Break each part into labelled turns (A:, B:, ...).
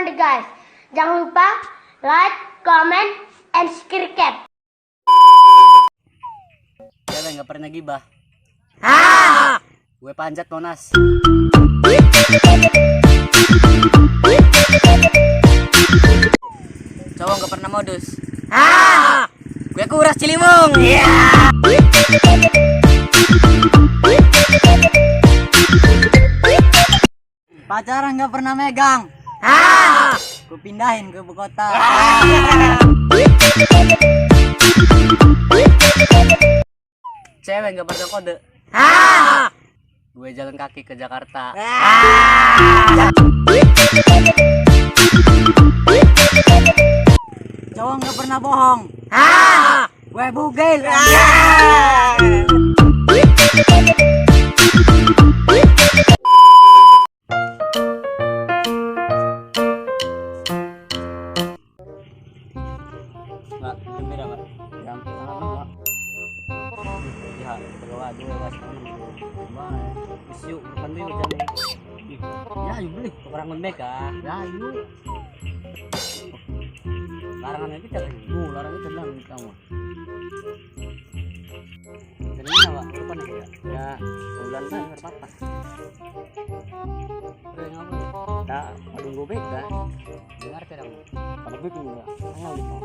A: comment guys. Jangan lupa like, comment, and subscribe.
B: Cewek nggak pernah gibah. Gue panjat Monas. Cowok nggak pernah modus. Gue kuras Ciliwung. Pacaran nggak pernah megang. Gue pindahin ke ibu kota. Cewek nggak pernah kode. Gue jalan kaki ke Jakarta. Cowok nggak pernah bohong. Gue bugil. Mbak, gembira Mbak. Yang pengalaman Mbak. Ya, berdoa dua was Mbak. Isu bukan dulu jam. Ya, yuk beli orang lembek ah. Ya, yuk. Larangan kita kan. Larangan kita bilang kamu. Jadi ini Mbak, kapan ya? Ya, bulan kan berapa? Udah ngapa? Tak, aduh gue beda. Dengar tidak Mbak? Kalau bikin Mbak, angel gitu.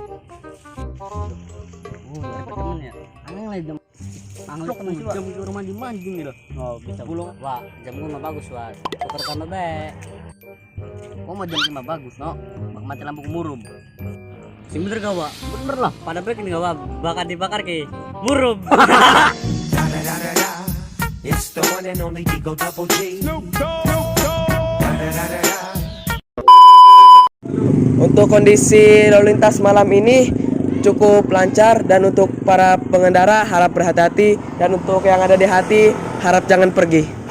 B: Dari temen ya? Angel lah jam. Angel temen sih jam ke rumah dimanjing gitu. Oh, bisa pulang. Wah, jam gue mah bagus Wah. Tukar tambah baik. Kok mau jam 5 bagus no? Bak mati lampu murum. Sing bener gak Wak? Bener lah. Pada break nih gak Wak? Bakar dibakar ke murum.
C: It's the one and only Digo Double G.
D: Untuk kondisi lalu lintas malam ini cukup lancar, dan untuk para pengendara harap berhati-hati, dan untuk yang ada di hati harap jangan pergi.